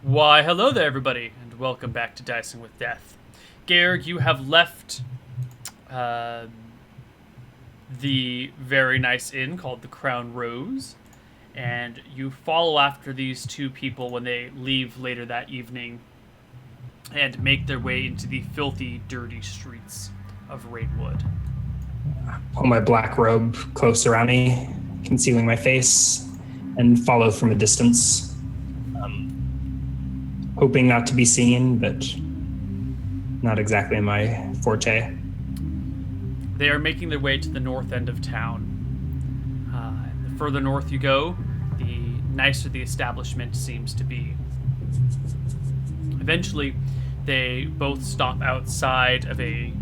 Why, hello there, everybody, and welcome back to Dicing with Death. Georg, you have left the very nice inn called the Crown Rose, and you follow after these two people when they leave later that evening and make their way into the filthy, dirty streets of Raidwood. Pull my black robe close around me, concealing my face, and follow from a distance. Hoping not to be seen, but not exactly my forte. They are making their way to the north end of town. The further north you go, the nicer the establishment seems to be. Eventually, they both stop outside of a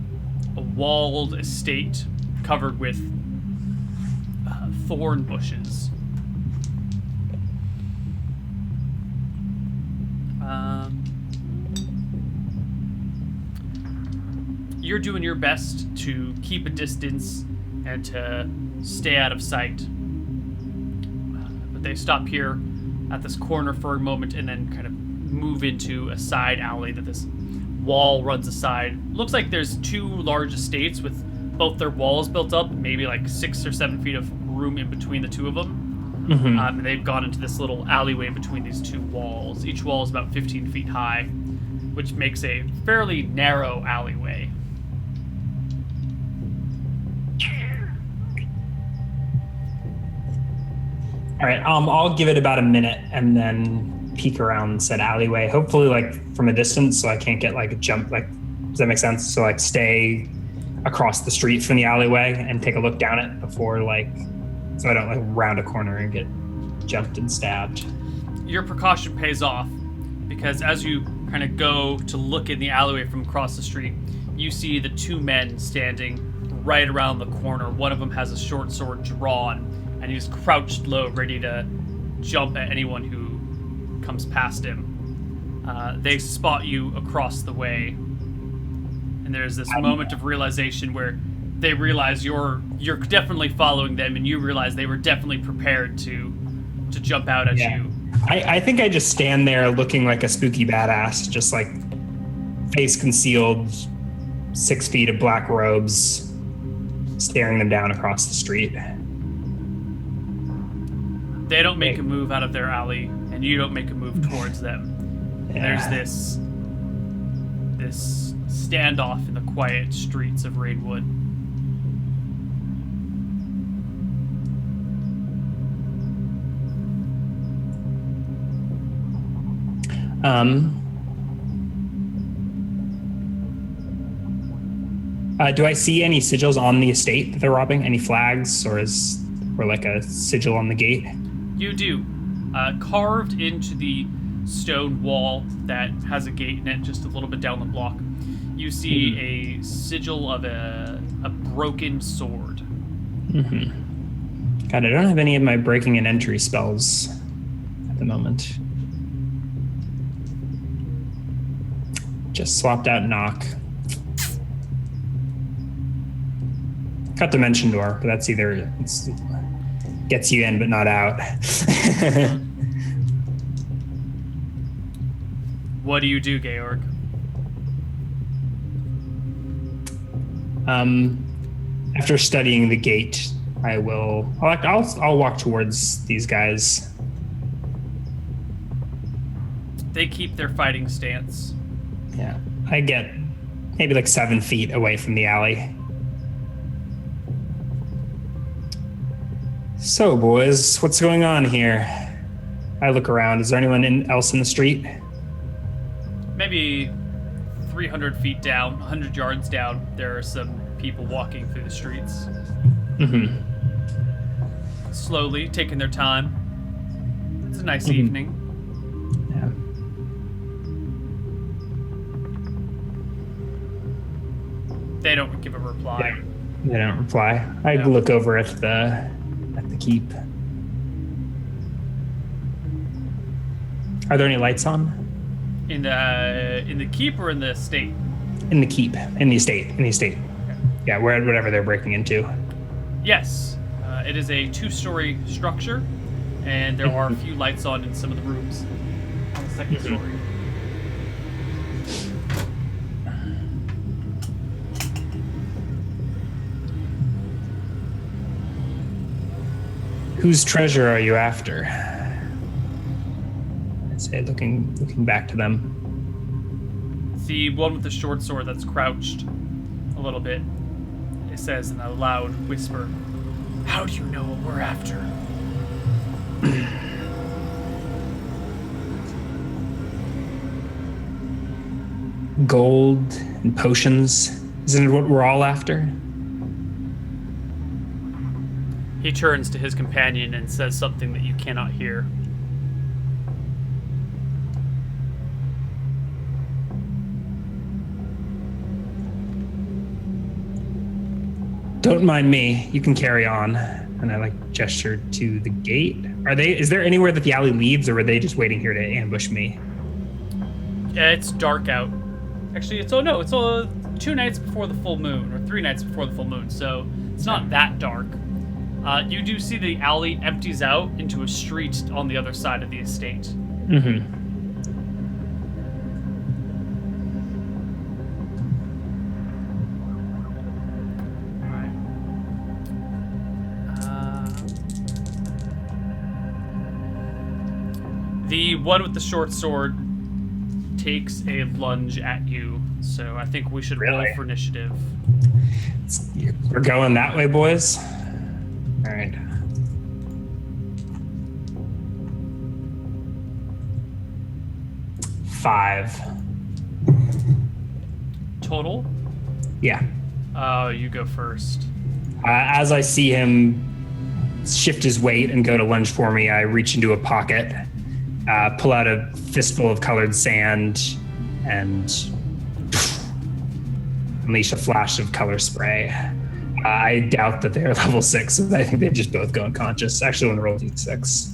walled estate covered with thorn bushes. You're doing your best to keep a distance and to stay out of sight. But they stop here at this corner for a moment and then kind of move into a side alley that this wall runs aside. Looks like there's two large estates with both their walls built up, maybe like 6 or 7 feet of room in between the two of them. Mm-hmm. And they've gone into this little alleyway between these two walls. Each wall is about 15 feet high, which makes a fairly narrow alleyway. All right, I'll give it about a minute and then peek around said alleyway, hopefully like from a distance so I can't get like a jump, like, does that make sense? So like stay across the street from the alleyway and take a look down it before like, so I don't like round a corner and get jumped and stabbed. Your precaution pays off because as you kind of go to look in the alleyway from across the street, you see the two men standing right around the corner. One of them has a short sword drawn and he's crouched low, ready to jump at anyone who comes past him. They spot you across the way, and there's this moment of realization where they realize you're definitely following them, and you realize they were definitely prepared to jump out at you. I think I just stand there looking like a spooky badass, just like face concealed, 6 feet of black robes, staring them down across the street. They don't make a move out of their alley, and you don't make a move towards them. Yeah. There's this standoff in the quiet streets of Raidwood. Do I see any sigils on the estate that they're robbing? Any flags or like a sigil on the gate? You do. Carved into the stone wall that has a gate in it just a little bit down the block, you see a sigil of a broken sword. Mm-hmm. God, I don't have any of my breaking and entry spells at the moment. Just swapped out knock. Cut dimension door, but that's either gets you in but not out. What do you do, Georg? After studying the gate, I'll walk towards these guys. They keep their fighting stance. Yeah, I get maybe like 7 feet away from the alley. So, boys, what's going on here? I look around. Is there anyone else in the street? Maybe 300 feet down, 100 yards down, there are some people walking through the streets. Mm-hmm. Slowly, taking their time. It's a nice evening. Yeah. They don't give a reply. Yeah. They don't reply. I No. look over at the keep. Are there any lights on? In the keep or in the estate? In the keep, in the estate. Yeah, whatever they're breaking into. Yes. It is a 2-story structure, and there are a few lights on in some of the rooms on the second story. Whose treasure are you after? I say, looking back to them. It's the one with the short sword that's crouched a little bit. It says in a loud whisper, "How do you know what we're after?" Gold and potions. Isn't it what we're all after? He turns to his companion and says something that you cannot hear. Don't mind me. You can carry on. And I gesture to the gate. Is there anywhere that the alley leads, or are they just waiting here to ambush me? Yeah, it's dark out. Actually, it's 2 nights before the full moon, or 3 nights before the full moon, so it's not that dark. You do see the alley empties out into a street on the other side of the estate. Mm-hmm. The one with the short sword takes a lunge at you, so I think we should roll for initiative. We're going that way, boys. All right. Five. Total? Yeah. You go first. As I see him shift his weight and go to lunge for me, I reach into a pocket, pull out a fistful of colored sand, and unleash a flash of color spray. I doubt that they're level 6, so I think they just both go unconscious. Actually, I'm going to roll d6.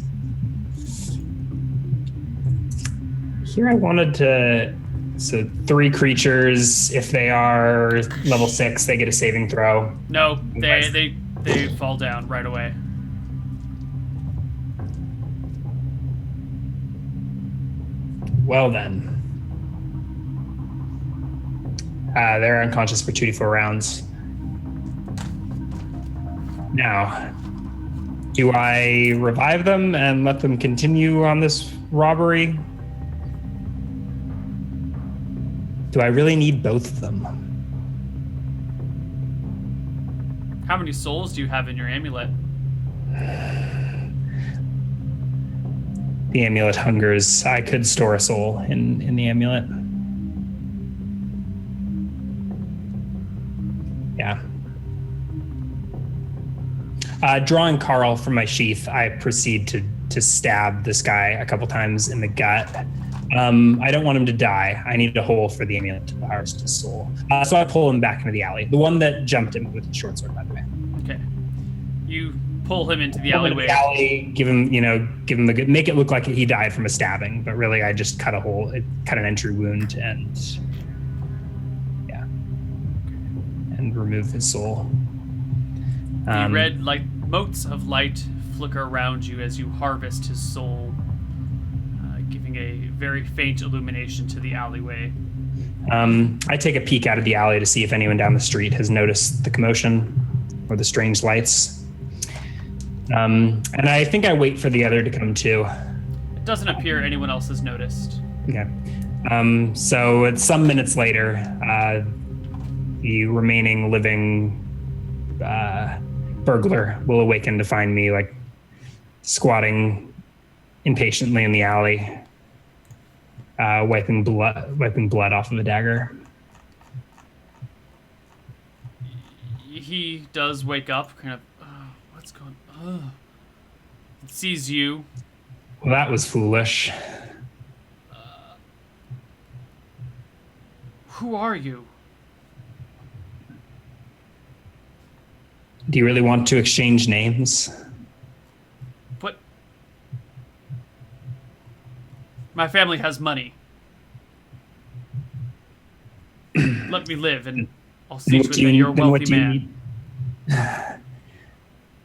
Here I wanted to... So 3 creatures, if they are level 6, they get a saving throw. No, they fall down right away. Well then. They're unconscious for 2d4 rounds. Now, do I revive them and let them continue on this robbery? Do I really need both of them? How many souls do you have in your amulet? The amulet hungers. I could store a soul in the amulet. Yeah. Drawing Carl from my sheath, I proceed to stab this guy a couple times in the gut. I don't want him to die. I need a hole for the amulet to harvest his soul. So I pull him back into the alley. The one that jumped him with the short sword, by the way. Okay. You pull him into the alleyway. Give him the good, make it look like he died from a stabbing, but really I just cut an entry wound and remove his soul. The red motes of light flicker around you as you harvest his soul, giving a very faint illumination to the alleyway. I take a peek out of the alley to see if anyone down the street has noticed the commotion or the strange lights. And I think I wait for the other to come too. It doesn't appear anyone else has noticed. Okay. So it's some minutes later, the remaining living burglar will awaken to find me squatting impatiently in the alley, wiping blood off of a dagger. He does wake up, kind of, what's going on? Sees you. Well, that was foolish. Who are you? Do you really want to exchange names? What? My family has money. Let me live, and I'll see to it that you're a wealthy man.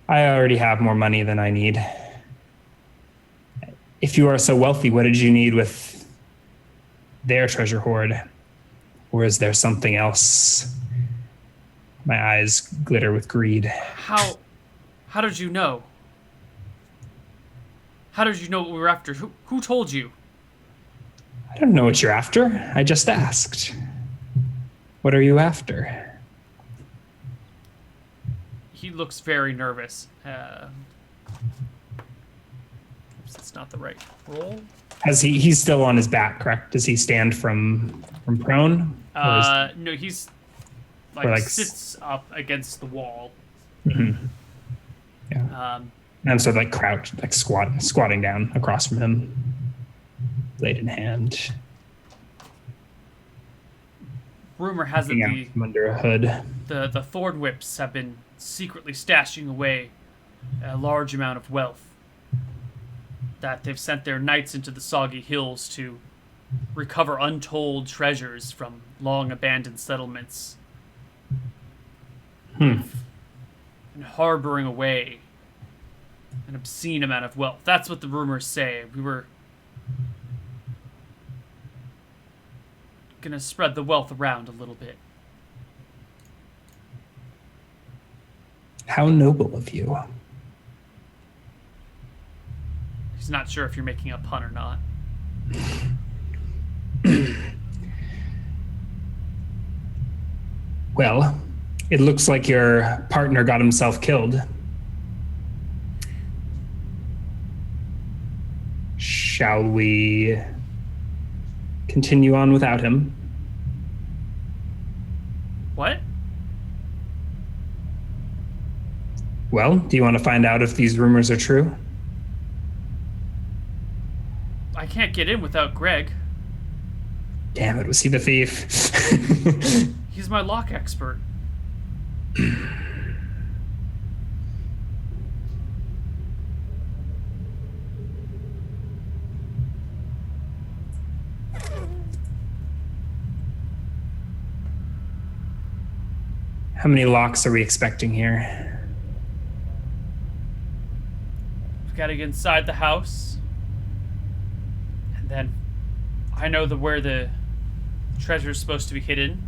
I already have more money than I need. If you are so wealthy, what did you need with their treasure hoard? Or is there something else? My eyes glitter with greed. How did you know? How did you know what we were after? Who told you? I don't know what you're after. I just asked. What are you after? He looks very nervous. That's not the right roll. He's still on his back, correct? Does he stand from prone? No, he's like sits up against the wall. Mm-hmm. Yeah. And so like crouched, like squatting down across from him, blade in hand. Rumor has it from under a hood. The Thorn Whips have been secretly stashing away a large amount of wealth. That they've sent their knights into the Soggy Hills to recover untold treasures from long abandoned settlements. And harboring away an obscene amount of wealth. That's what the rumors say. We were gonna spread the wealth around a little bit. How noble of you. He's not sure if you're making a pun or not. Well, it looks like your partner got himself killed. Shall we continue on without him? What? Well, do you want to find out if these rumors are true? I can't get in without Greg. Damn it, was he the thief? He's my lock expert. How many locks are we expecting here? We've got to get inside the house. And then I know where the treasure is supposed to be hidden.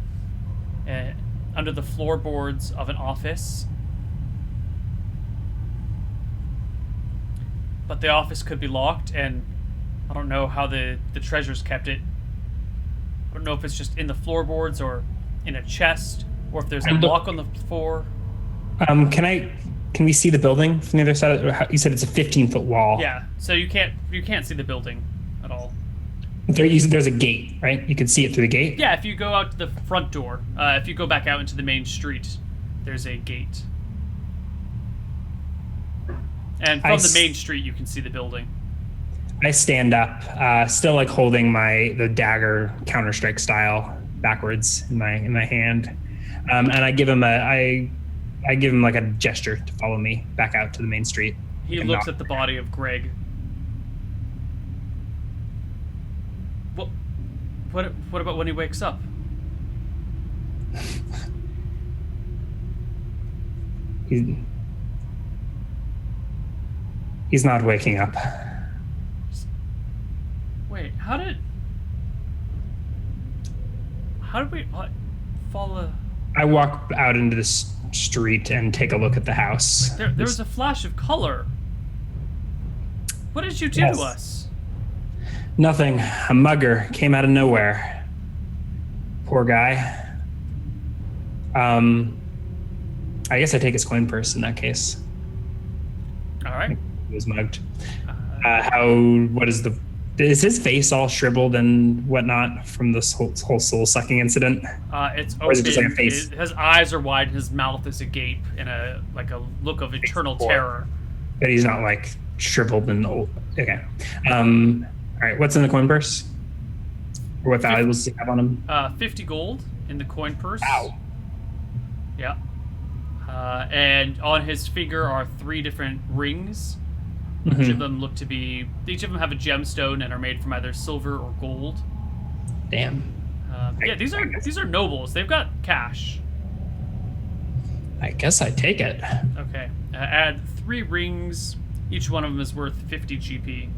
Under the floorboards of an office. But the office could be locked, and I don't know how the treasure's kept it. I don't know if it's just in the floorboards or in a chest, or if there's a lock on the floor. Can we see the building from the other side? You said it's a 15-foot wall. Yeah, so you can't see the building at all. There's a gate, right? You can see it through the gate? Yeah, if you go out to the front door, if you go back out into the main street, there's a gate. And from the main street, you can see the building. I stand up, still like holding the dagger Counter-Strike style backwards in my hand, and I give him like a gesture to follow me back out to the main street. He looks at the body of Greg. What about when he wakes up? He's not waking up. Wait, how did we follow? I walk out into the street and take a look at the house. There was a flash of color. What did you do to us? Nothing. A mugger came out of nowhere. Poor guy. I guess I take his coin purse in that case. All right. He was mugged. Is his face all shriveled and whatnot from this whole soul sucking incident? It's open. Or is it just like a face? His eyes are wide and his mouth is agape in a look of eternal terror. But he's not like shriveled and old. Okay. All right. What's in the coin purse? Or what valuables does he have on him? 50 gold in the coin purse. Wow. Yeah. And on his finger are 3 different rings. Each of them look to be... Each of them have a gemstone and are made from either silver or gold. Damn. Yeah, these are nobles. They've got cash. I guess I take it. Okay. Add 3 rings. Each one of them is worth 50 GP.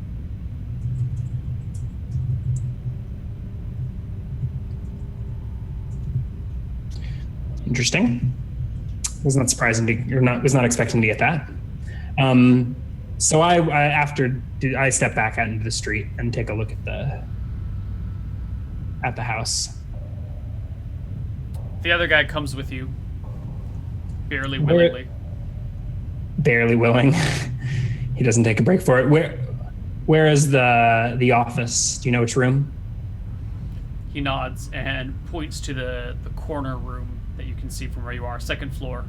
Interesting. Was not surprising was not expecting to get that. So I step back out into the street and take a look at the house. The other guy comes with you, barely willingly. Barely willing. He doesn't take a break for it. Where is the office? Do you know which room? He nods and points to the corner room that you can see from where you are, 2nd floor.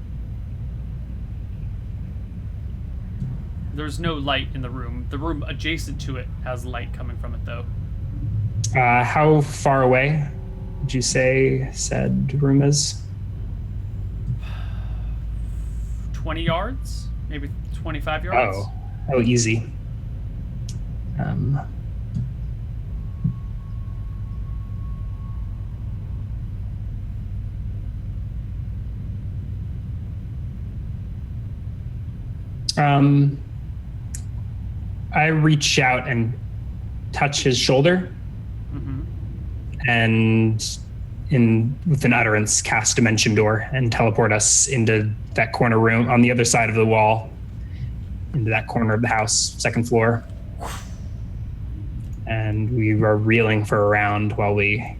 There's no light in the room. The room adjacent to it has light coming from it, though. How far away would you say said room is? 20 yards? Maybe 25 yards? Oh, easy. I reach out and touch his shoulder, and with an utterance, cast Dimension Door and teleport us into that corner room on the other side of the wall, into that corner of the house, 2nd floor. And we are reeling for a round while we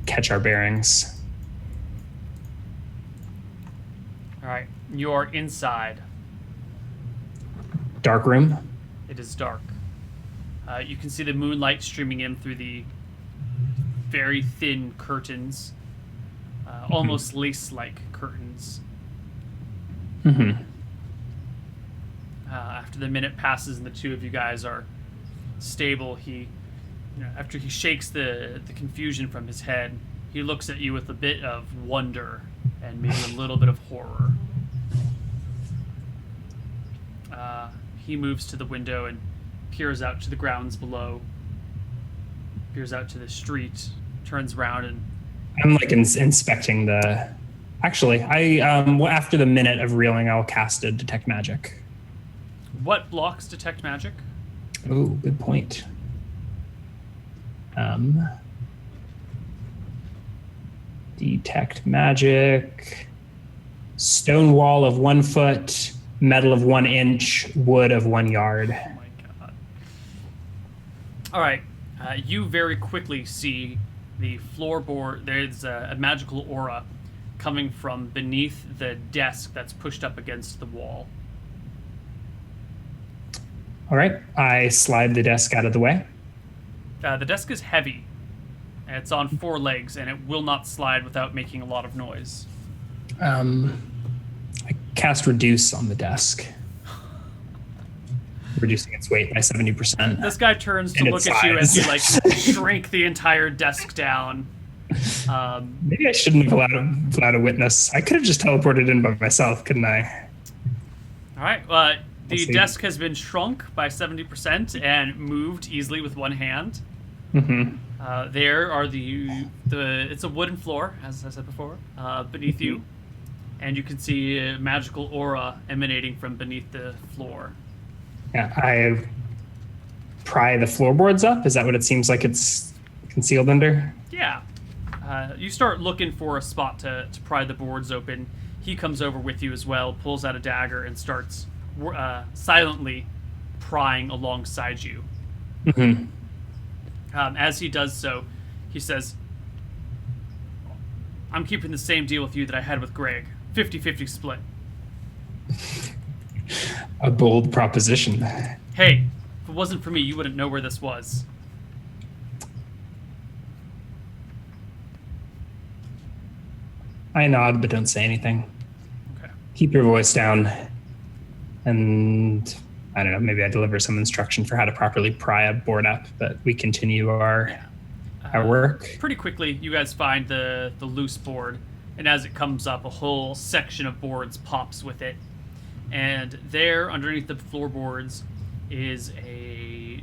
catch our bearings. All right, you're inside. Dark room. It is dark. You can see the moonlight streaming in through the very thin curtains, almost lace-like curtains. After the minute passes and the 2 of you guys are stable, after he shakes the confusion from his head, he looks at you with a bit of wonder and maybe a little bit of horror. He moves to the window and peers out to the grounds below, peers out to the street, turns around, and I'm like inspecting the... Actually, after the minute of reeling, I'll cast a Detect Magic. What blocks Detect Magic? Oh, good point. Detect Magic. Stone wall of 1 foot, metal of 1 inch, wood of 1 yard. Oh my god. All right. You very quickly see the floorboard. There's a magical aura coming from beneath the desk that's pushed up against the wall. All right. I slide the desk out of the way. The desk is heavy. It's on 4 legs, and it will not slide without making a lot of noise. I cast Reduce on the desk, reducing its weight by 70%. This guy turns to look at you as you shrink the entire desk down. Maybe I shouldn't have allowed a witness. I could have just teleported in by myself, couldn't I? All right. The desk has been shrunk by 70% and moved easily with 1 hand. There are it's a wooden floor, as I said before, beneath you, and you can see a magical aura emanating from beneath the floor. Yeah, I pry the floorboards up. Is that what it seems like it's concealed under? Yeah. You start looking for a spot to pry the boards open. He comes over with you as well, pulls out a dagger, and starts silently prying alongside you. As he does so, he says, "I'm keeping the same deal with you that I had with Greg. 50-50 split." A bold proposition. Hey, if it wasn't for me, you wouldn't know where this was. I nod, but don't say anything. Okay. Keep your voice down. And I don't know, maybe I deliver some instruction for how to properly pry a board up, but we continue our work. Pretty quickly, you guys find the loose board, and as it comes up, a whole section of boards pops with it. And there, underneath the floorboards, is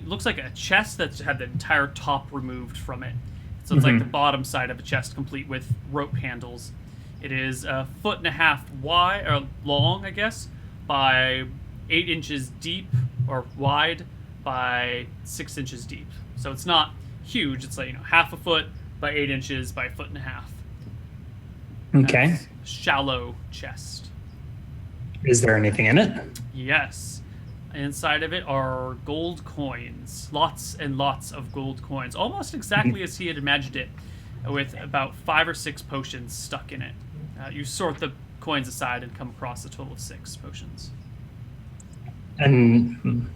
looks like a chest that's had the entire top removed from it. So it's like the bottom side of a chest, complete with rope handles. It is 1.5 feet wide, or long, I guess, by 8 inches deep, or wide by 6 inches deep. So it's not huge. It's like, half a foot by 8 inches by 1.5 feet. Okay. That's a shallow chest. Is there anything in it? Yes. Inside of it are gold coins. Lots and lots of gold coins. Almost exactly as he had imagined it, with about 5 or 6 potions stuck in it. You sort the coins aside and come across a total of 6 potions. And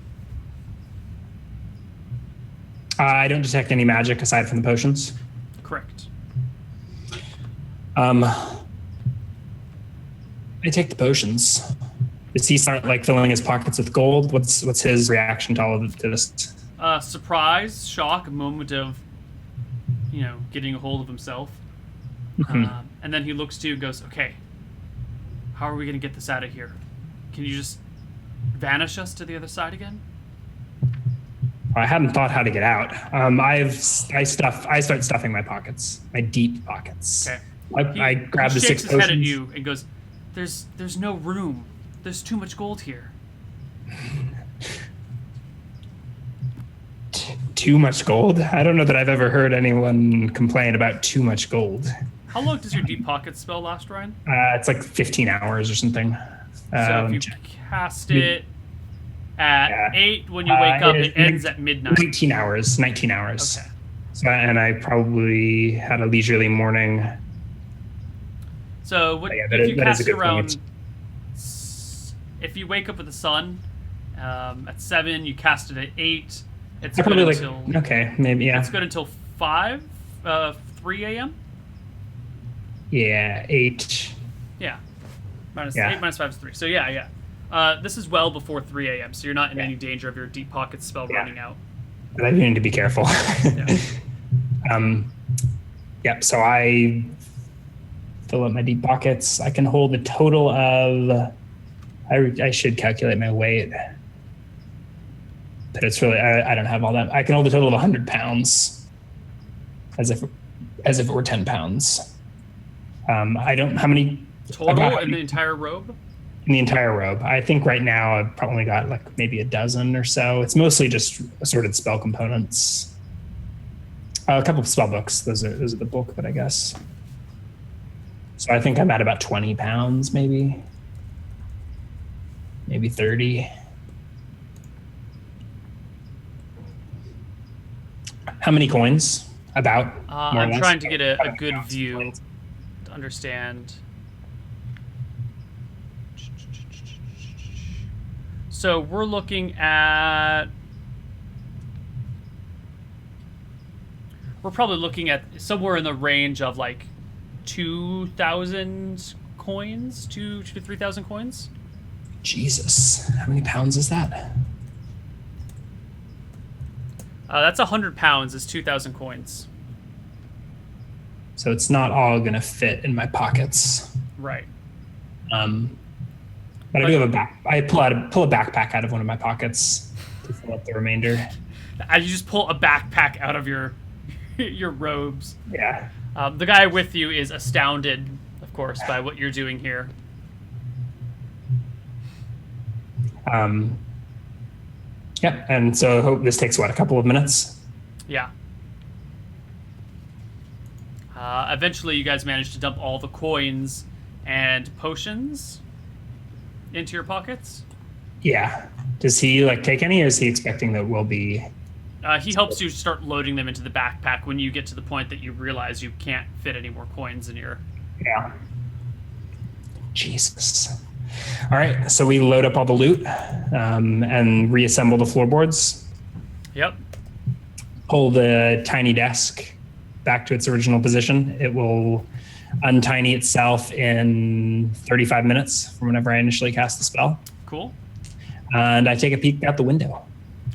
I don't detect any magic aside from the potions. Correct. I take the potions. Does he start like filling his pockets with gold? What's his reaction to all of this? Surprise, shock, a moment of, getting a hold of himself. And then he looks to you and goes, okay, how are we going to get this out of here? Can you just vanish us to the other side again? I hadn't thought how to get out. I start stuffing my pockets, my deep pockets. Okay. I grab the 6 shakes his potions. head at you and goes, there's no room. There's too much gold here. Too much gold? I don't know that I've ever heard anyone complain about too much gold. How long does your deep pocket spell last, Ryan? It's like 15 hours or something. So if you cast it at 8 when you wake up, it ends at midnight. 19 hours. 19 hours. Okay. So, and I probably had a leisurely morning. So that if you is cast a it good around, point. if you wake up with the sun at 7, you cast it at 8. It's I good probably until okay, maybe yeah. It's good until 3 a.m. Yeah, 8. Yeah, 8 Yeah. minus 5 is 3. So yeah. This is well before 3 a.m. So you're not in any danger of your deep pocket spell running out. But I do need to be careful. Yeah. Yep. So I fill up my deep pockets. I can hold a total of. I should calculate my weight, but it's really I don't have all that. I can hold a total of 100 pounds, as if it were 10 pounds. I don't how many Total in the entire robe? In the entire robe. I think right now I've probably got like maybe a dozen or so. It's mostly just assorted spell components. A couple of spell books. Those are the bulk of it, I guess. So I think I'm at about 20 pounds, maybe 30. How many coins? About? More or I'm less? trying to get a good view to understand. So we're looking at. We're probably looking at somewhere in the range of like 2,000 coins, 2 to 3,000 coins. Jesus, how many pounds is that? That's 100 pounds. Is 2,000 coins. So it's not all gonna fit in my pockets. Right. But I do have I pull a backpack out of one of my pockets to fill up the remainder. You just pull a backpack out of your robes. Yeah. The guy with you is astounded, of course, by what you're doing here. Yeah, and so I hope this takes a couple of minutes? Yeah. Eventually, you guys manage to dump all the coins and potions into your pockets. Yeah. Does he take any, or is he expecting that we'll be? He helps you start loading them into the backpack when you get to the point that you realize you can't fit any more coins in your. Yeah. Jesus. All right, so we load up all the loot and reassemble the floorboards. Yep. Pull the tiny desk back to its original position. It will untiny itself in 35 minutes from whenever I initially cast the spell. Cool. And I take a peek out the window.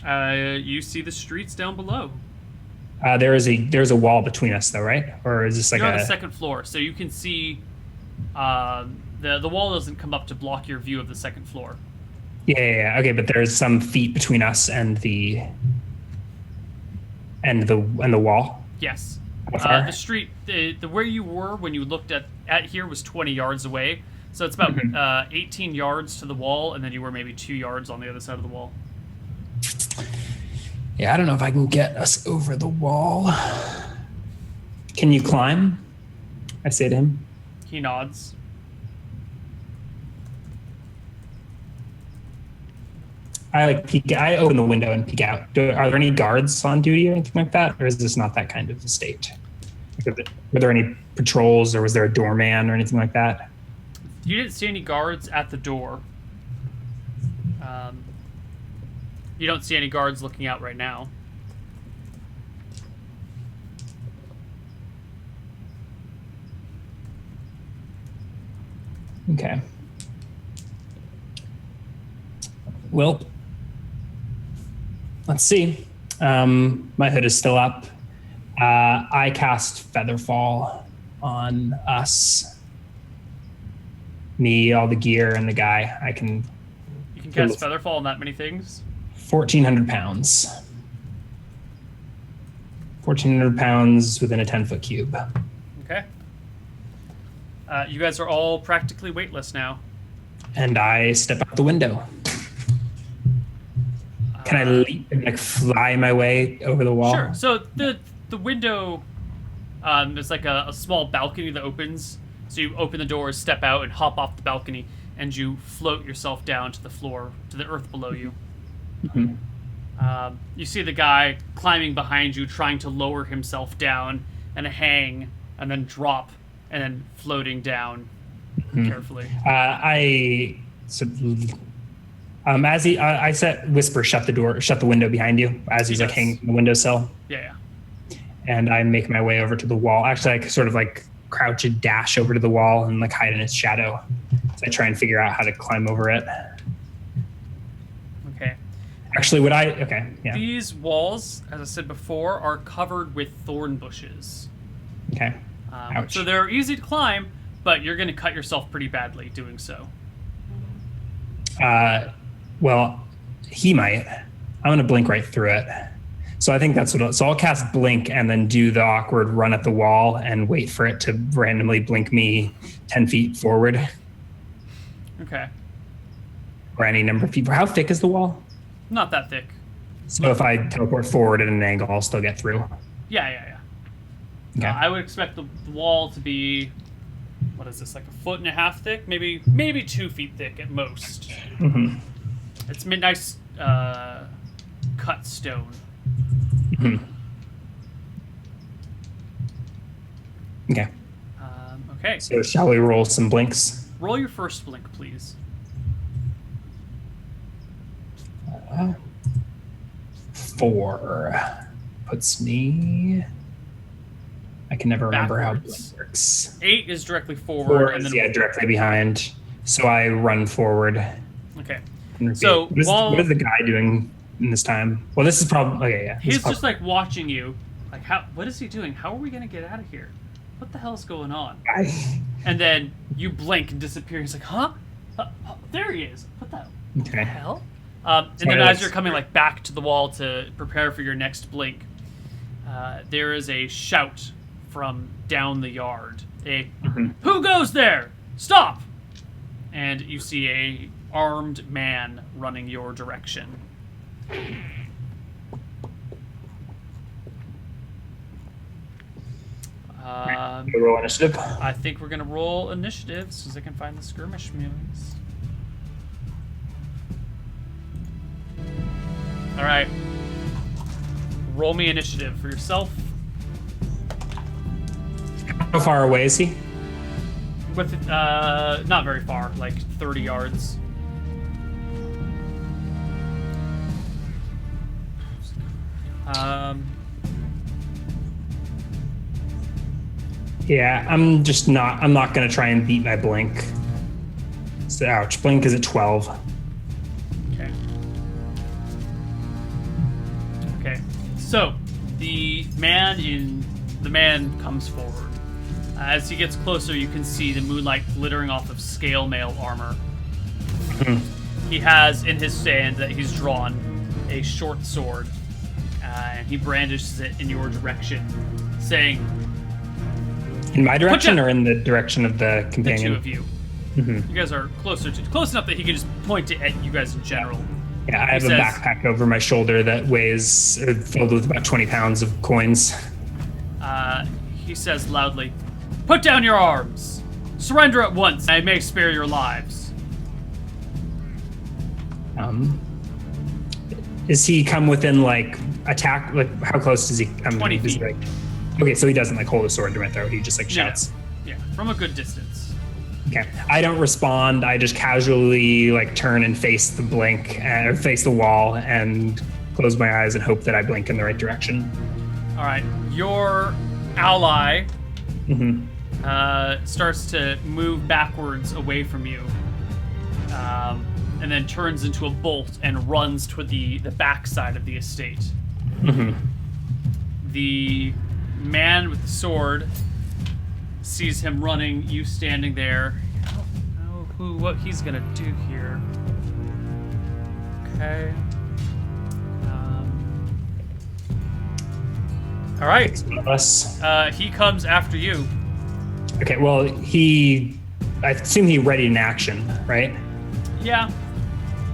You see the streets down below. There's a wall between us, though, right? Or is this like You're on the second floor, so you can see The wall doesn't come up to block your view of the second floor. Yeah. Okay, but there's some feet between us and the wall. Yes. How far? The street, the where you were when you looked at here was 20 yards away. So it's about 18 yards to the wall, and then you were maybe 2 yards on the other side of the wall. Yeah, I don't know if I can get us over the wall. Can you climb? I say to him. He nods. I peek. I open the window and peek out. Are there any guards on duty or anything like that, or is this not that kind of estate? Were there any patrols, or was there a doorman or anything like that? You didn't see any guards at the door. You don't see any guards looking out right now. Okay. Well, let's see. My hood is still up. I cast Featherfall on us. Me, all the gear, and the guy. You can cast Featherfall on that many things? 1,400 pounds. 1,400 pounds within a 10-foot cube. Okay. You guys are all practically weightless now. And I step out the window. Can I leap and fly my way over the wall? Sure. So the window, there's like a small balcony that opens. So you open the door, step out, and hop off the balcony, and you float yourself down to the floor, to the earth below you. Mm-hmm. You see the guy climbing behind you, trying to lower himself down and hang, and then drop, and then floating down carefully. I said, whisper, shut the window behind you as he's hanging in the windowsill. Yeah. And I make my way over to the wall. Actually, I sort of crouch and dash over to the wall and hide in its shadow. So I try and figure out how to climb over it. Okay. Actually, okay, yeah. These walls, as I said before, are covered with thorn bushes. Okay. So they're easy to climb, but you're going to cut yourself pretty badly doing so. Well, he might. I'm going to blink right through it. So I think that's so I'll cast blink and then do the awkward run at the wall and wait for it to randomly blink me 10 feet forward. Okay. Or any number of feet. How thick is the wall? Not that thick. So if I teleport forward at an angle, I'll still get through. Yeah. Okay. I would expect the wall to be, what is this, like 1.5 feet thick? Maybe 2 feet thick at most. Mm-hmm. It's nice cut stone. Mm-hmm. Okay. Okay. So shall we roll some blinks? Roll your first blink, please. 4 puts me. I can never remember how blink works. 8 is directly forward. 4 and is, then directly behind. So I run forward. Okay. So what is the guy doing in this time? Well, this is probably okay. Yeah. He's just watching you. What is he doing? How are we gonna get out of here? What the hell is going on? And then you blink and disappear. He's like, huh? There he is. What the hell? And then as you're coming back to the wall to prepare for your next blink, there is a shout from down the yard. Who goes there? Stop! And you see a armed man running your direction. Roll initiative. I think we're gonna roll initiative so I can find the skirmish moves. All right. Roll me initiative for yourself. How far away is he? With not very far, 30 yards. Yeah, I'm not gonna try and beat my blink. So ouch, blink is at 12. Okay. So the man comes forward. As he gets closer, you can see the moonlight glittering off of scale mail armor. He has in his hand that he's drawn a short sword, and he brandishes it in your direction, saying, "In my direction, or in the direction of the companion?" The two of you. You guys are close enough that he can just point it at you guys in general. Yeah, I have a backpack over my shoulder that weighs filled with about 20 pounds of coins. He says loudly, "Put down your arms. Surrender at once. I may spare your lives." Is he come within like attack? Like how close does he? 20 feet. Okay, so he doesn't like hold a sword to my throat. He just like shouts. Yeah, from a good distance. Okay, I don't respond. I just casually like turn and face the blink or face the wall and close my eyes and hope that I blink in the right direction. All right, your ally starts to move backwards away from you, and then turns into a bolt and runs toward the back side of the estate. The man with the sword sees him running, you standing there. I don't know what he's gonna do here. Okay. All right. He comes after you. Okay, well, I assume he readied an action, right? Yeah.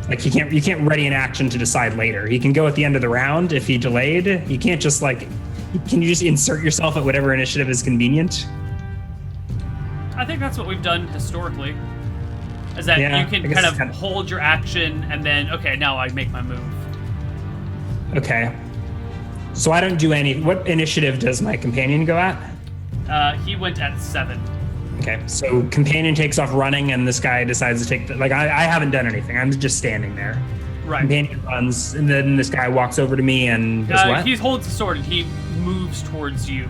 Like you can't ready an action to decide later. He can go at the end of the round if he delayed. You can't just can you just insert yourself at whatever initiative is convenient? I think that's what we've done historically. Is that you can kind of hold your action and then, okay, now I make my move. Okay. So I don't do what initiative does my companion go at? He went at 7. Okay, so companion takes off running and this guy decides to take I haven't done anything. I'm just standing there. Right. Companion runs and then this guy walks over to me and does what? He holds the sword and he moves towards you.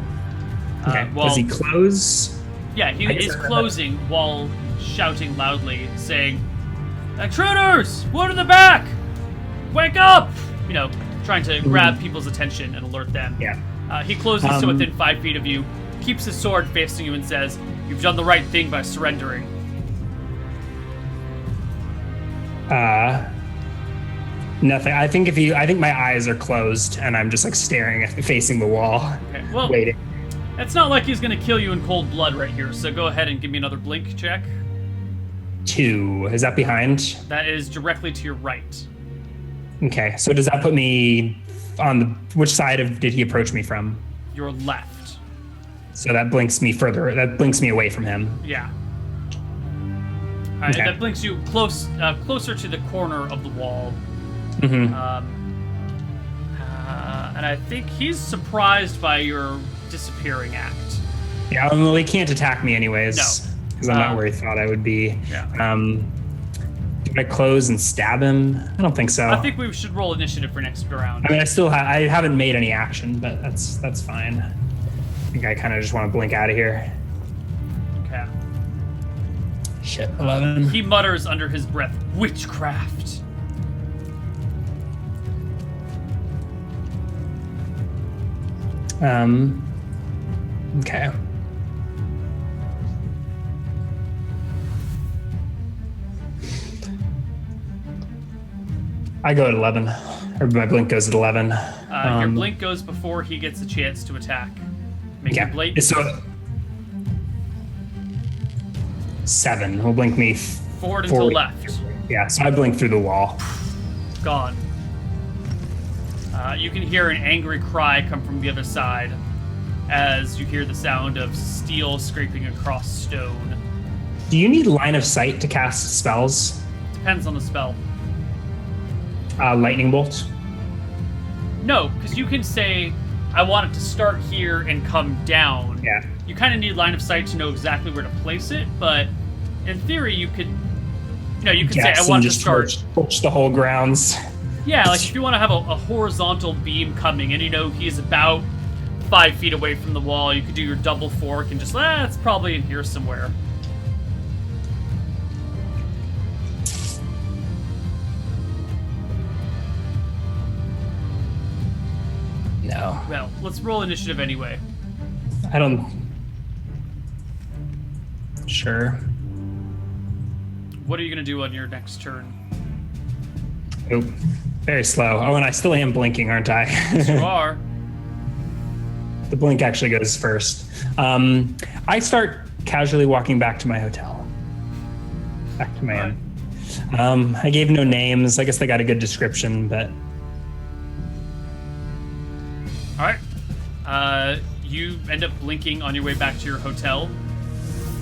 Okay, does he close? Yeah, he is closing while shouting loudly, saying, "Intruders! One in the back! Wake up!" Trying to grab people's attention and alert them. Yeah. He closes to within 5 feet of you, keeps his sword facing you and says, "You've done the right thing by surrendering." Nothing. I think my eyes are closed and I'm just staring at facing the wall. Okay. Well, waiting. It's not like he's gonna kill you in cold blood right here, so go ahead and give me another blink check. 2. Is that behind? That is directly to your right. Okay, so does that put me on which side did he approach me from? Your left. So that blinks me away from him. Yeah. All right, that blinks you closer to the corner of the wall. And I think he's surprised by your disappearing act. Yeah, well, he can't attack me anyways. No. Because I'm not where he thought I would be. Yeah. Did I close and stab him? I don't think so. I think we should roll initiative for next round. I mean, I haven't made any action, but that's fine. I think I kind of just want to blink out of here. Okay. Shit, 11. He mutters under his breath, "Witchcraft." Okay. I go at 11. Or my blink goes at 11. Your blink goes before he gets a chance to attack. Make your blink. So 7 will blink me forward until left. Yeah, so I blink through the wall. Gone. You can hear an angry cry come from the other side as you hear the sound of steel scraping across stone. Do you need line of sight to cast spells? Depends on the spell. Lightning bolt? No, because you can say, "I want it to start here and come down." Yeah. You kind of need line of sight to know exactly where to place it, but in theory, you could say, "I want it to start." Torch the whole grounds. Yeah, like if you want to have a horizontal beam coming and he's about 5 feet away from the wall, you could do your double fork and just, it's probably in here somewhere. No. Well, let's roll initiative anyway. I don't... Sure. What are you going to do on your next turn? Oh, very slow. Oh, and I still am blinking, aren't I? You are. The blink actually goes first. I start casually walking back to my hotel. Back to my inn. I gave no names. I guess they got a good description, but... All right. You end up blinking on your way back to your hotel.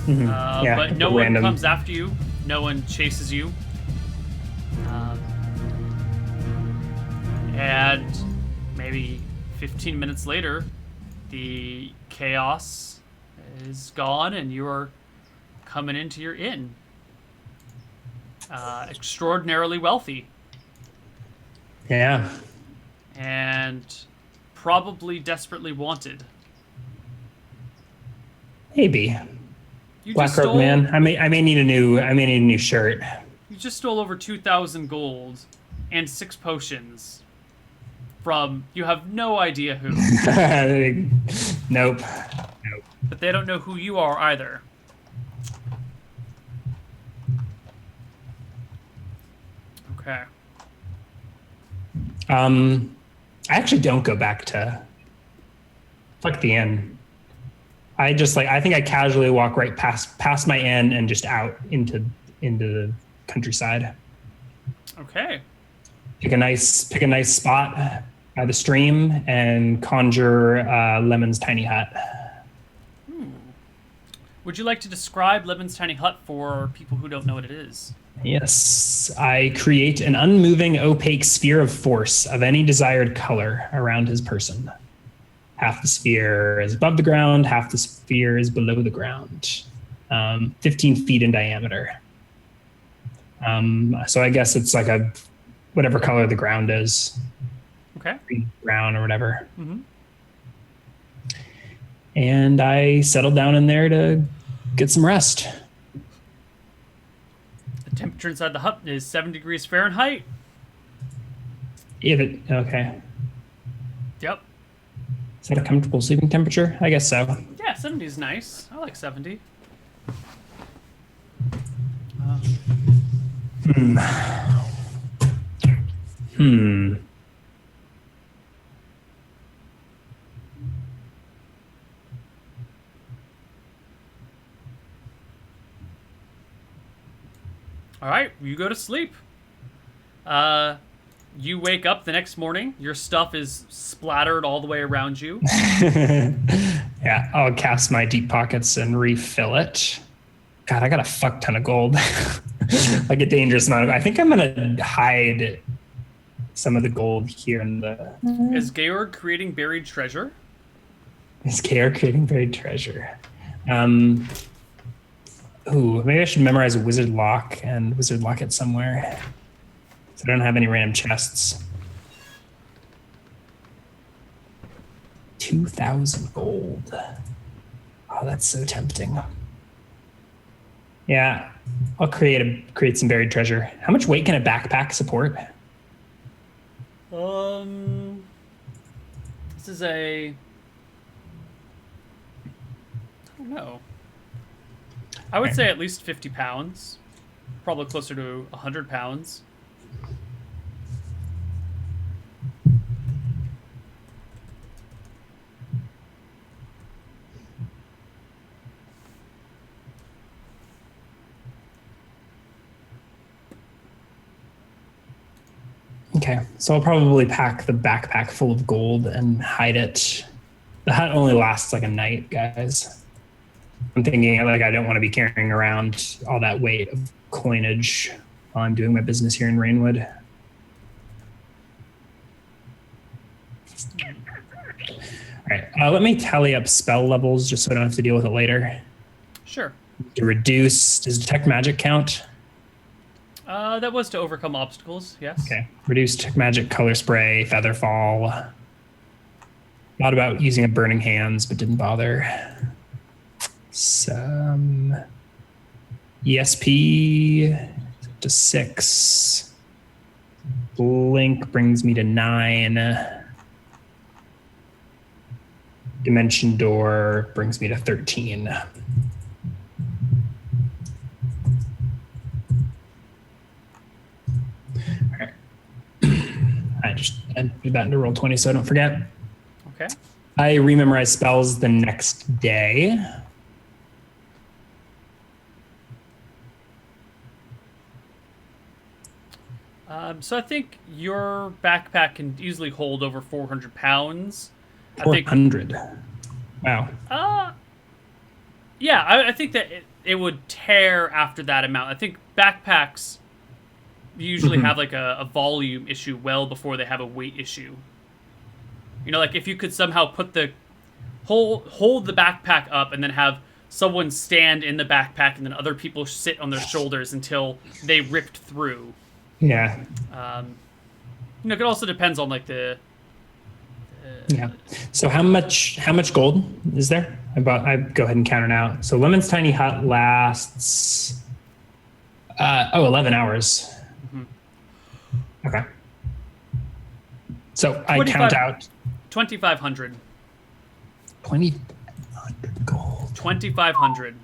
Yeah, but no one random. comes after you. No one chases you. And maybe 15 minutes later, the chaos is gone and you are coming into your inn. Extraordinarily wealthy. Yeah. And probably desperately wanted. Maybe. You Black just Robe stole, Man. I may need a new shirt. You just stole over 2,000 gold and 6 potions from you have no idea who. Nope. But they don't know who you are either. Okay. I actually don't go back to fuck the inn. I think I casually walk right past my inn and just out into the countryside. Okay. Pick a nice spot by the stream and conjure Lemon's tiny hut. Would you like to describe Lemon's tiny hut for people who don't know what it is? Yes, I create an unmoving, opaque sphere of force of any desired color around his person. Half the sphere is above the ground, half the sphere is below the ground. 15 feet in diameter. So I guess it's like a whatever color the ground is. Okay. Green, brown, or whatever. Mm-hmm. And I settled down in there to get some rest. The temperature inside the hut is 7 degrees Fahrenheit. Okay. Yep. Is that a comfortable sleeping temperature? I guess so. Yeah, 70 is nice. I like 70. All right, you go to sleep. You wake up the next morning. Your stuff is splattered all the way around you. Yeah, I'll cast my deep pockets and refill it. God, I got a fuck ton of gold. Like a dangerous amount. I think I'm gonna hide some of the gold here in the... Is Georg creating buried treasure? Is Georg creating buried treasure? Ooh, maybe I should memorize a wizard lock and wizard lock it somewhere. So I don't have any random chests. 2,000 gold. Oh, that's so tempting. Yeah, I'll create some buried treasure. How much weight can a backpack support? This is a... I don't know. I would say at least 50 pounds. Probably closer to 100 pounds. Okay, so I'll probably pack the backpack full of gold and hide it. The hut only lasts like a night, guys. I'm thinking like I don't want to be carrying around all that weight of coinage while I'm doing my business here in Rainwood. All right, let me tally up spell levels just so I don't have to deal with it later. Sure. To reduce, does detect magic count? That was to overcome obstacles, yes. Okay, reduce detect magic, color spray, feather fall. Thought about using a burning hands, but didn't bother. Some ESP to 6. Blink brings me to 9. Dimension door brings me to 13. just do that into roll 20 so I don't forget. Okay. I rememorize spells the next day. So I think your backpack can easily hold over 400 pounds. 400. Wow. Yeah, I think that it would tear after that amount. I think backpacks usually have like a volume issue well before they have a weight issue. You know, like if you could somehow put the hold the backpack up and then have someone stand in the backpack and then other people sit on their shoulders until they ripped through. Yeah. You know, it also depends on like the. Yeah. So how much gold is there? I go ahead and count it out. So Lemon's tiny hut lasts 11 hours. Mm-hmm. Okay. So I count out 2,500. 2,500 gold. 2,500.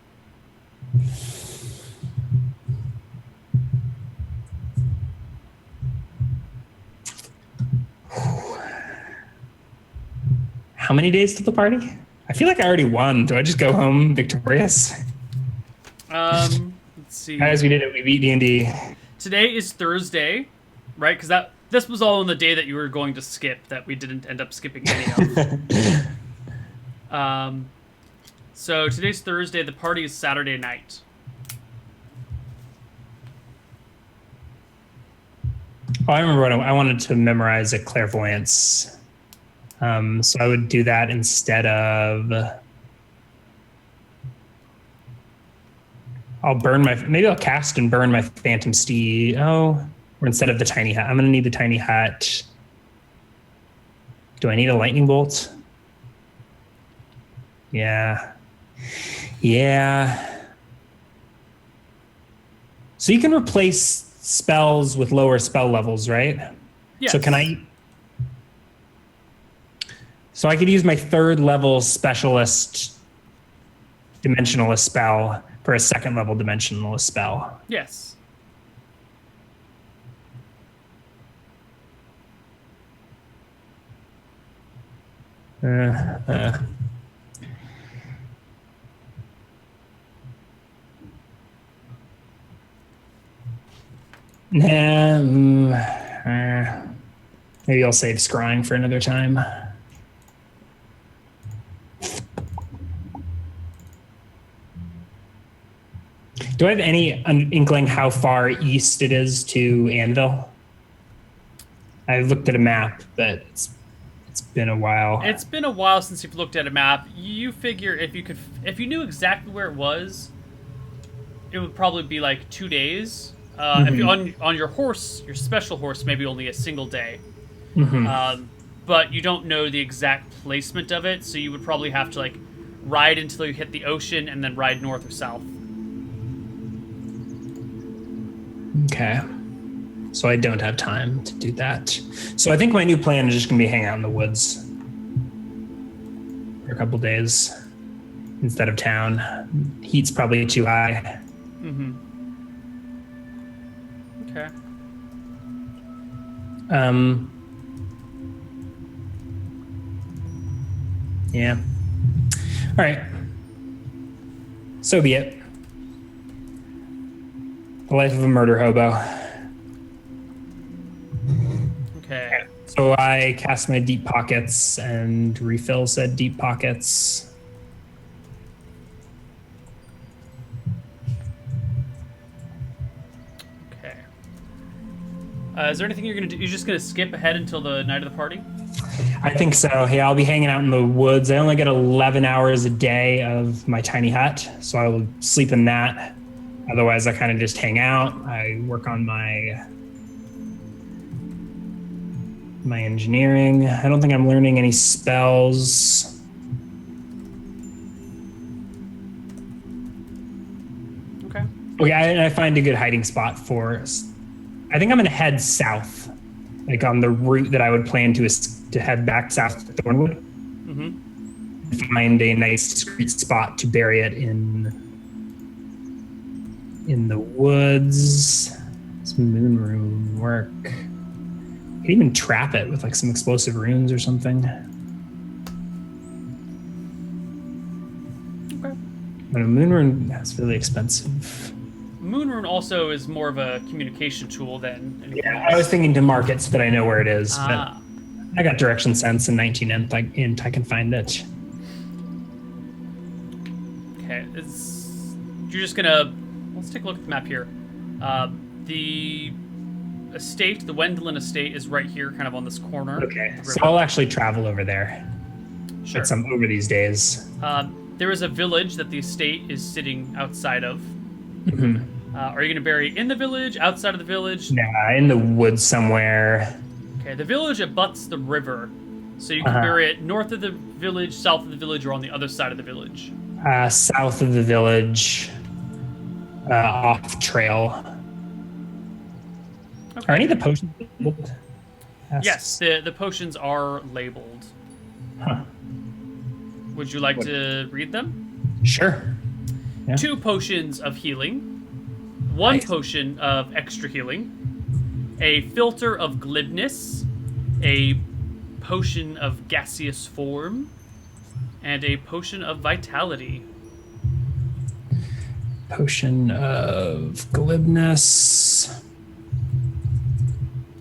How many days to the party? I feel like I already won. Do I just go home victorious? Let's see. Guys, we did it. We beat D&D. Today is Thursday, right? Because this was all on the day that you were going to skip that we didn't end up skipping any of. So today's Thursday. The party is Saturday night. Oh, I remember what I wanted to memorize a clairvoyance. So I would do that instead of. Maybe I'll cast and burn my Phantom Steed. Oh, or instead of the tiny hut. I'm going to need the tiny hut. Do I need a lightning bolt? Yeah. So you can replace spells with lower spell levels, right? Yes. So So I could use my 3rd level specialist dimensionalist spell for a 2nd level dimensionalist spell. Yes. Maybe I'll save scrying for another time. Do I have any inkling how far east it is to Anvil? I looked at a map, but it's been a while. It's been a while since you've looked at a map. You figure if you knew exactly where it was, it would probably be like 2 days. If you on your horse, your special horse, maybe only a single day. But you don't know the exact placement of it, so you would probably have to like ride until you hit the ocean and then ride north or south. Okay. So I don't have time to do that. So I think my new plan is just going to be hang out in the woods for a couple days instead of town. Heat's probably too high. Okay. Yeah. All right. So be it. The life of a murder hobo. Okay. So I cast my deep pockets and refill said deep pockets. Okay. Is there anything you're gonna do? You're just gonna skip ahead until the night of the party? I think so. Yeah, I'll be hanging out in the woods. I only get 11 hours a day of my tiny hut, so I will sleep in that. Otherwise, I kind of just hang out. I work on my engineering. I don't think I'm learning any spells. Okay. Okay, I find a good hiding spot for. I think I'm gonna head south, like on the route that I would plan to head back south to Thornwood. Find a nice discreet spot to bury it in the woods. Does moon room work? could even trap it with like some explosive runes or something. Okay. But a moon rune, that's really expensive. Moonrune also is more of a communication tool than anything Yeah, else. I was thinking to market so that I know where it is, Ah. but I got direction sense in 19 int. I can find it. Okay, you're just gonna... Let's take a look at the map here. The estate, the Wendlin estate, is right here, kind of on this corner. Okay, of the so river. I'll actually travel over there. Sure. At some over these days. There is a village that the estate is sitting outside of. Mm-hmm. Are you going to bury in the village, outside of the village? Nah, in the woods somewhere. Okay, the village abuts the river, so you can bury it north of the village, south of the village, or on the other side of the village. South of the village, off trail. Okay. Are any of the potions labeled? Yes, the potions are labeled. Huh. Would you like to read them? Sure. Yeah. 2 potions of healing, 1 Nice. potion of extra healing, a filter of glibness, a potion of gaseous form, and a potion of vitality. Potion of glibness.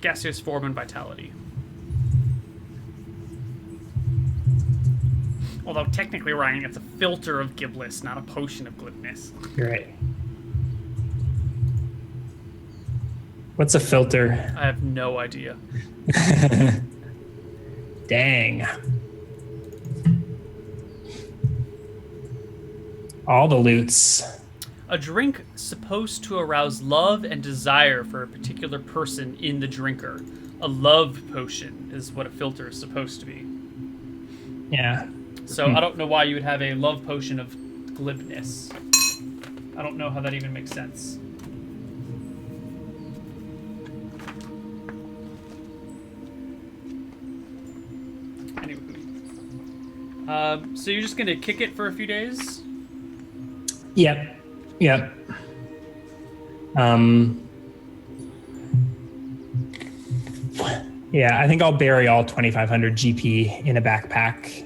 Gaseous form and vitality. Although technically, Ryan, it's a filter of glibness, not a potion of glibness. You're right. What's a filter? I have no idea. Dang. All the loots. A drink supposed to arouse love and desire for a particular person in the drinker. A love potion is what a filter is supposed to be. Yeah. So I don't know why you would have a love potion of glibness. I don't know how that even makes sense. Anyway. So you're just gonna kick it for a few days? Yep. Yep. Yeah, I think I'll bury all 2,500 GP in a backpack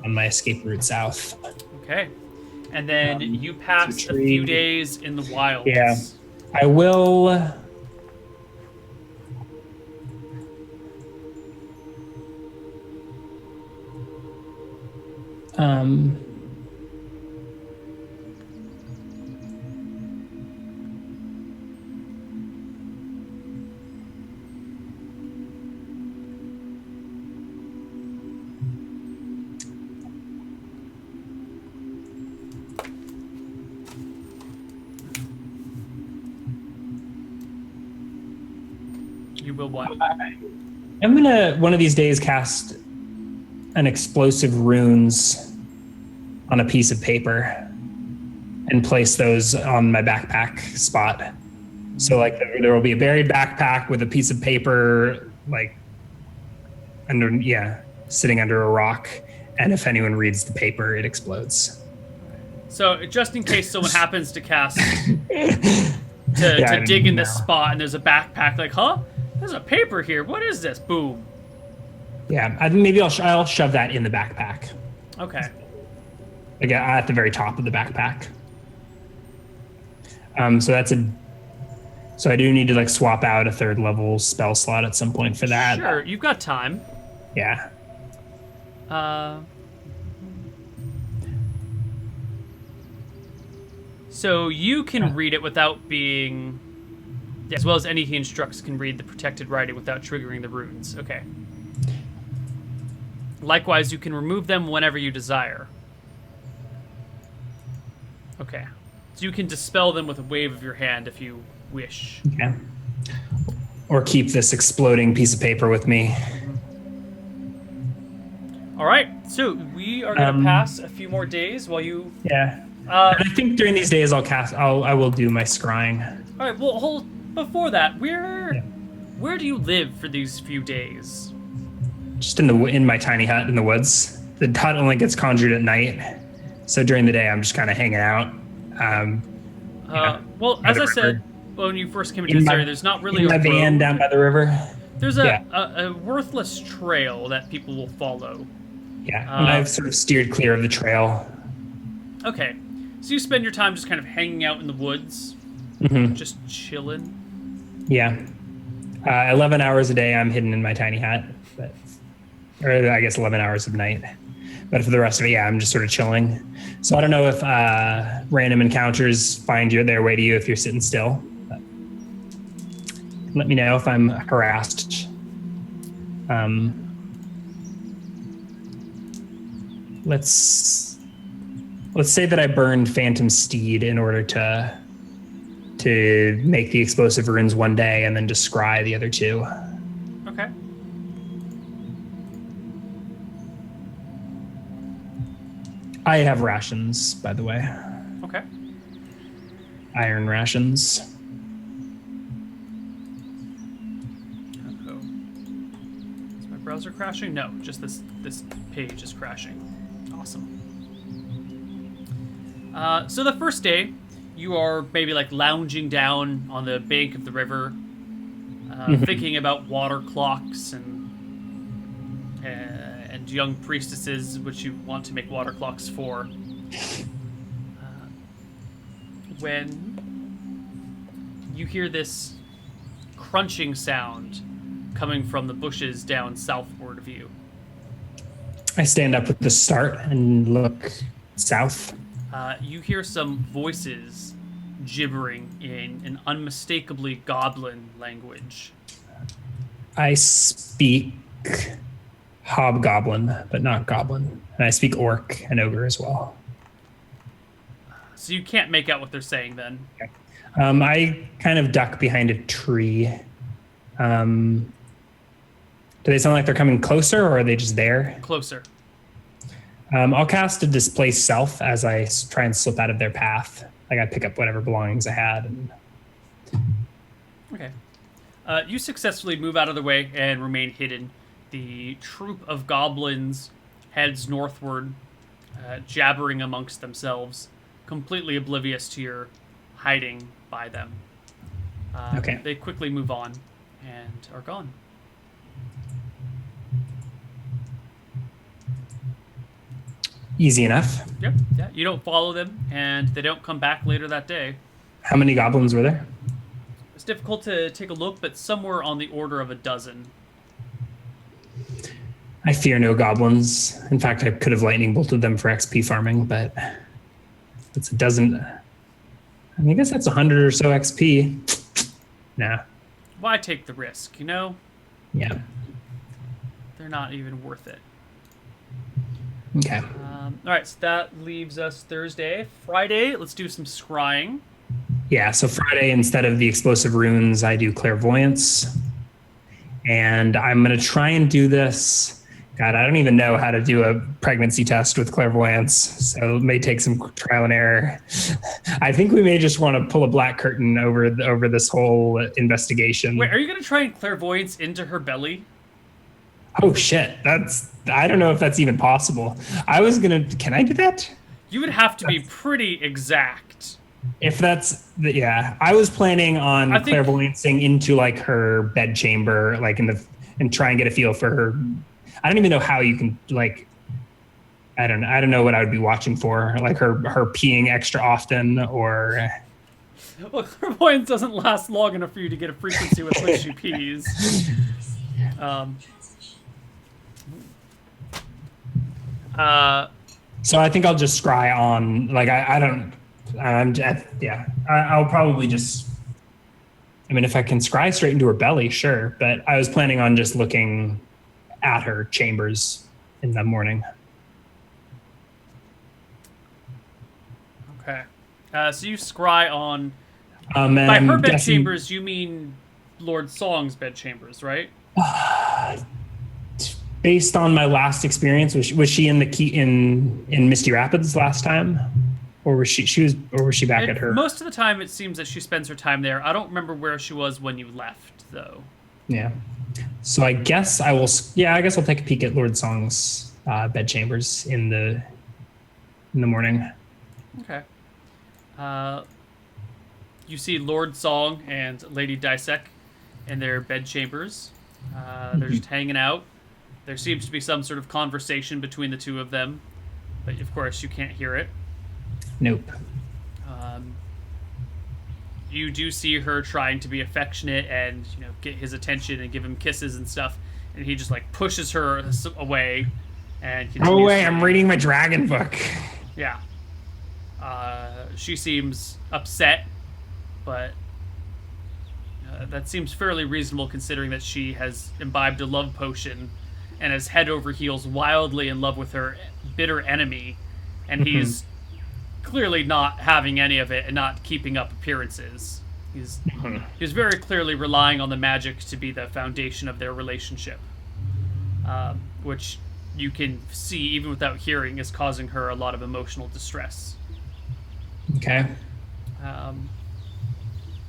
on my escape route south. Okay. And then you pass a few days in the wilds. Yeah. I will. You will what? I'm gonna one of these days cast an explosive runes on a piece of paper and place those on my backpack spot. So like there will be a buried backpack with a piece of paper like sitting under a rock, and if anyone reads the paper, it explodes. So just in case someone happens to cast to dig in this spot and there's a backpack, like, huh? There's a paper here. What is this? Boom. Yeah, maybe I'll shove that in the backpack. Okay. Like at the very top of the backpack. So I do need to like swap out a 3rd level spell slot at some point for that. Sure, you've got time. Yeah. So you can read it without being, as well as any he instructs can read the protected writing without triggering the runes. Okay. Likewise, you can remove them whenever you desire. Okay. So you can dispel them with a wave of your hand if you wish. Okay. Or keep this exploding piece of paper with me. All right. So we are going to pass a few more days while you... Yeah. And I think during these days I will do my scrying. All right. Well, before that, where do you live for these few days? Just in my tiny hut in the woods. The hut only gets conjured at night, so during the day I'm just kind of hanging out. Well, as I said when you first came into this area, there's not really in my a van road. down by the river. There's Yeah. a worthless trail that people will follow. Yeah, and I've sort of steered clear of the trail. Okay, so you spend your time just kind of hanging out in the woods, Hmm. just chilling. Yeah. 11 hours a day I'm hidden in my tiny hut, but, or I guess 11 hours of night. But for the rest of it, yeah, I'm just sort of chilling. So I don't know if random encounters find their way to you if you're sitting still. But let me know if I'm harassed. Let's say that I burned Phantom Steed in order to make the explosive runes one day and then to scry the other two. Okay. I have rations, by the way. Okay. Iron rations. Uh-oh. Is my browser crashing? No, just this page is crashing. Awesome. So the first day, you are maybe like lounging down on the bank of the river, thinking about water clocks and young priestesses, which you want to make water clocks for. When you hear this crunching sound coming from the bushes down southward of you. I stand up at the start and look south. You hear some voices gibbering in an unmistakably goblin language. I speak hobgoblin, but not goblin. And I speak orc and ogre as well. So you can't make out what they're saying then. I kind of duck behind a tree. Do they sound like they're coming closer, or are they just there? Closer. I'll cast a displace self as I try and slip out of their path. Like I pick up whatever belongings I had. And... Okay. You successfully move out of the way and remain hidden. The troop of goblins heads northward, jabbering amongst themselves, completely oblivious to your hiding by them. Okay. They quickly move on and are gone. Easy enough. Yep. Yeah. You don't follow them, and they don't come back later that day. How many goblins were there? It's difficult to take a look, but somewhere on the order of a dozen. I fear no goblins. In fact, I could have lightning bolted them for XP farming, but it's a dozen. I guess that's 100 or so XP. Nah. Why take the risk, you know? Yeah. They're not even worth it. Okay. All right, so that leaves us Thursday. Friday, let's do some scrying. Yeah, so Friday, instead of the explosive runes, I do clairvoyance. And I'm going to try and do this. God, I don't even know how to do a pregnancy test with clairvoyance, so it may take some trial and error. I think we may just want to pull a black curtain over this whole investigation. Wait, are you going to try and clairvoyance into her belly? Oh shit, I don't know if that's even possible. Can I do that? You would have to be pretty exact. If that's, yeah, I was planning on clairvoyancing into like her bed chamber, like and try and get a feel for her. I don't even know how you can like, I don't know what I would be watching for, like her peeing extra often or. Well, clairvoyance doesn't last long enough for you to get a frequency with which she pees. So I think I'll just scry on, like, I'll probably just, I mean, if I can scry straight into her belly, sure. But I was planning on just looking at her chambers in the morning. Okay. So you scry on, by her bed chambers, you mean Lord Song's bed chambers, right? Based on my last experience, was she in the key in Misty Rapids last time, or was she back at her? Most of the time, it seems that she spends her time there. I don't remember where she was when you left, though. Yeah. So I guess I will. Yeah, I guess I'll take a peek at Lord Song's bed chambers in the morning. Okay. You see Lord Song and Lady Dissek in their bed chambers. They're just hanging out. There seems to be some sort of conversation between the two of them, but of course you can't hear it. Nope. You do see her trying to be affectionate and get his attention and give him kisses and stuff, and he just like pushes her away and continues Oh wait, I'm reading my dragon book. Yeah. She seems upset, but that seems fairly reasonable considering that she has imbibed a love potion and is head over heels wildly in love with her bitter enemy, and he's clearly not having any of it and not keeping up appearances. He's very clearly relying on the magic to be the foundation of their relationship, which you can see even without hearing is causing her a lot of emotional distress. Okay.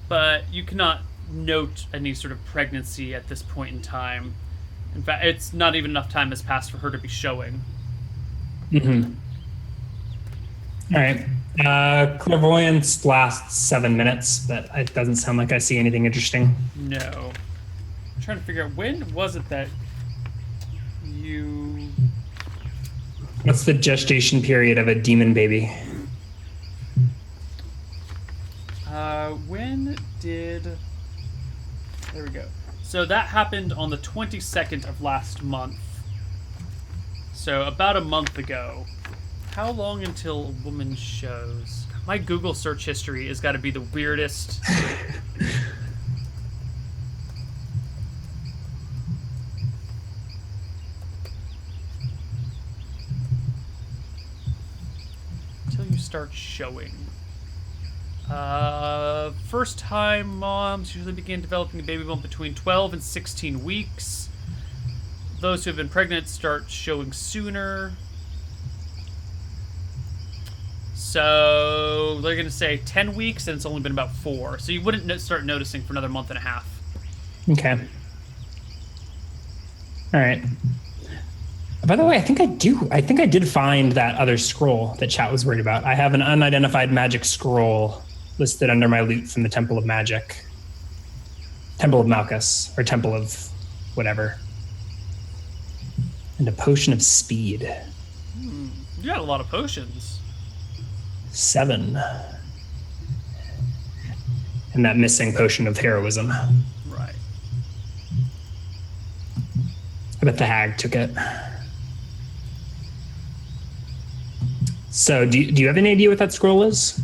But you cannot note any sort of pregnancy at this point in time. In fact, it's not even enough time has passed for her to be showing. All right. Clairvoyance lasts 7 minutes, but it doesn't sound like I see anything interesting. No. I'm trying to figure out, when was it that you... What's the gestation period of a demon baby? When did... There we go. So that happened on the 22nd of last month. So about a month ago. How long until a woman shows? My Google search history has got to be the weirdest. Until you start showing. First time moms usually begin developing a baby bump between 12 and 16 weeks. Those who have been pregnant start showing sooner. So they're going to say 10 weeks, and it's only been about 4. So you wouldn't start noticing for another month and a half. Okay. All right. By the way, I think I did find that other scroll that chat was worried about. I have an unidentified magic scroll listed under my loot from the Temple of Magic. Temple of Malchus, or Temple of whatever. And a potion of speed. You got a lot of potions. 7. And that missing potion of heroism. Right. I bet the hag took it. So, do you have any idea what that scroll is?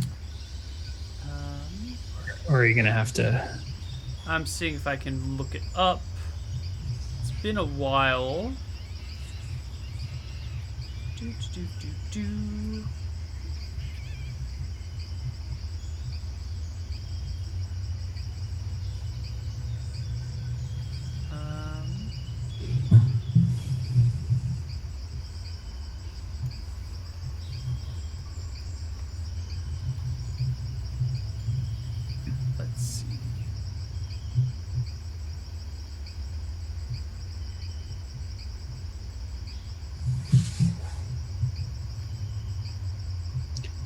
Or are you going to have to... I'm seeing if I can look it up. It's been a while. Let's see.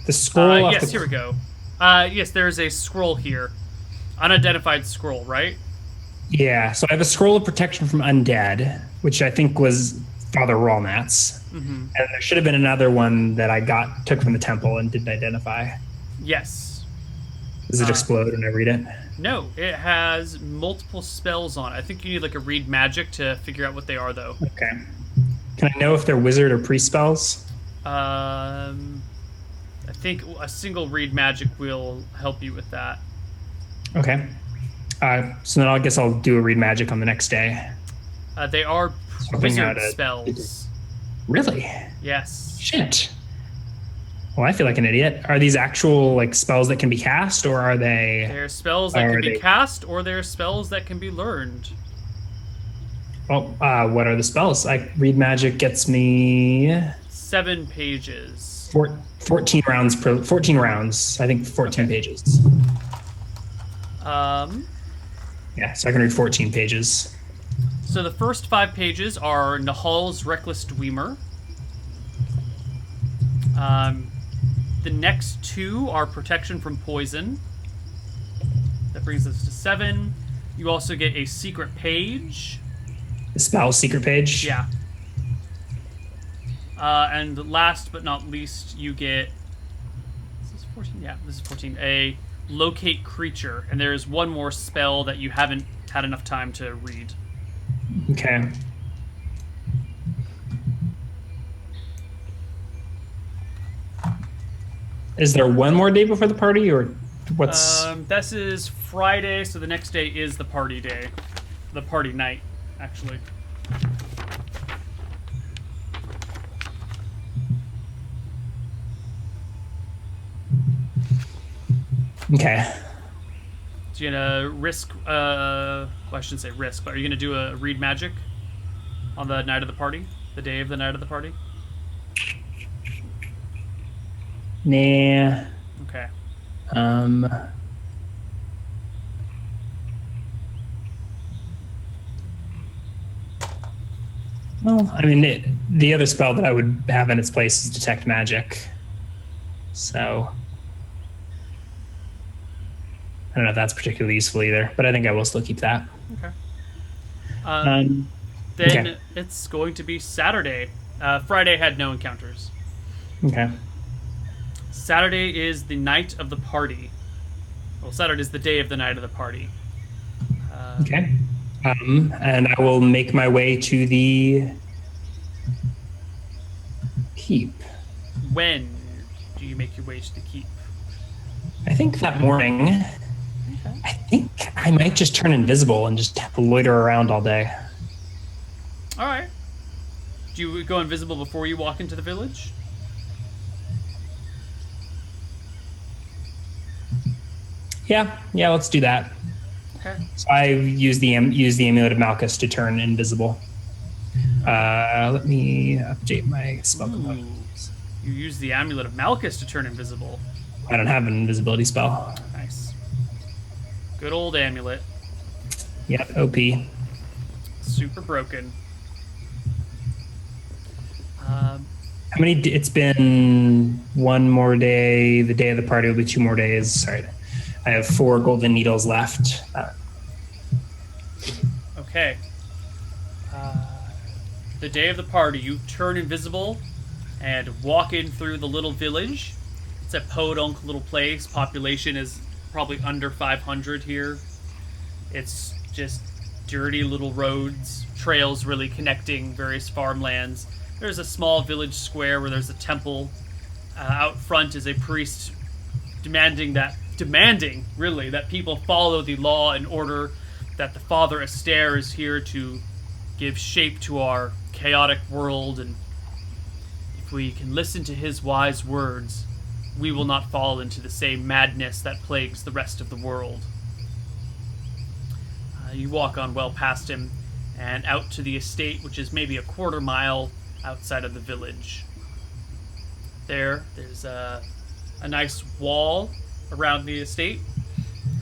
The scroll. Yes, here we go. Yes, there is a scroll here. Unidentified scroll, right? Yeah, so I have a scroll of protection from undead, which I think was Father Rolnat's. And there should have been another one that I took from the temple and didn't identify. Yes. Does it explode when I read it? No, it has multiple spells on it. I think you need like a read magic to figure out what they are, though. Okay. Can I know if they're wizard or priest spells? I think a single read magic will help you with that. Okay. So then I guess I'll do a read magic on the next day. They are wizard spells. Really? Yes. Shit. Well, I feel like an idiot. Are these actual like spells that can be cast, or are they? They're spells that can be cast, or they're spells that can be learned. Well, what are the spells? Read magic gets me 7 pages. 14 rounds per 14 rounds. I think 14 pages. Yeah, so I can read 14 pages. So the first 5 pages are Nahal's Reckless Dwemer. The next 2 are Protection from Poison. That brings us to 7. You also get a secret page. spell secret page. Yeah. And last but not least, you get. Is this 14? Yeah, this is 14. A locate creature, and there is one more spell that you haven't had enough time to read. Okay. Is there one more day before the party, or what's? This is Friday, so the next day is the party day, the party night, actually. Okay. So you're gonna risk. Well, I shouldn't say risk, but are you gonna do a read magic on the night of the party, the day of the night of the party? Nah. Okay. Well, I mean, the other spell that I would have in its place is detect magic. So I don't know if that's particularly useful either, but I think I will still keep that. Okay. Then okay. It's going to be Saturday. Friday had no encounters. Okay. Saturday is the night of the party. Well, Saturday is the day of the night of the party. Okay. And I will make my way to the keep. When do you make your way to the keep? I think that morning. Okay. I think I might just turn invisible and just loiter around all day. All right. Do you go invisible before you walk into the village? Yeah, let's do that. Okay. So I use the amulet of Malchus to turn invisible. Let me update my spell components. You use the amulet of Malchus to turn invisible. I don't have an invisibility spell. Nice. Good old amulet. Yep, OP. Super broken. How many? It's been one more day. The day of the party will be 2 more days. Sorry. I have 4 golden needles left. Okay. The day of the party, you turn invisible and walk in through the little village. It's a podunk little place. Population is probably under 500 here. It's just dirty little roads, trails really connecting various farmlands. There's a small village square where there's a temple. Out front is a priest demanding really that people follow the law and order, that the Father Astaire is here to give shape to our chaotic world, and if we can listen to his wise words, we will not fall into the same madness that plagues the rest of the world. You walk on well past him and out to the estate, which is maybe a quarter mile outside of the village. There's a nice wall around the estate,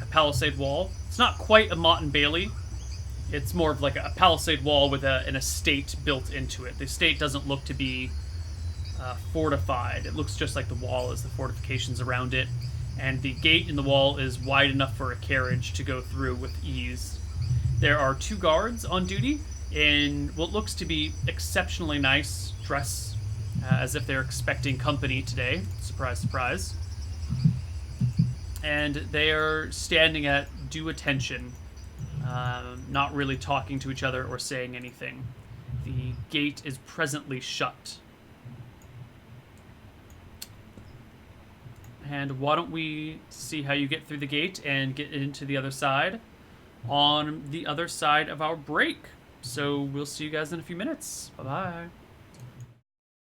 a palisade wall. It's not quite a Motte and Bailey. It's more of like a palisade wall with an estate built into it. The estate doesn't look to be fortified. It looks just like the wall is the fortifications around it. And the gate in the wall is wide enough for a carriage to go through with ease. There are 2 guards on duty in what looks to be exceptionally nice dress, as if they're expecting company today. Surprise, surprise. And they are standing at due attention, not really talking to each other or saying anything. The gate is presently shut. And why don't we see how you get through the gate and get into the other side on the other side of our break. So we'll see you guys in a few minutes. Bye-bye.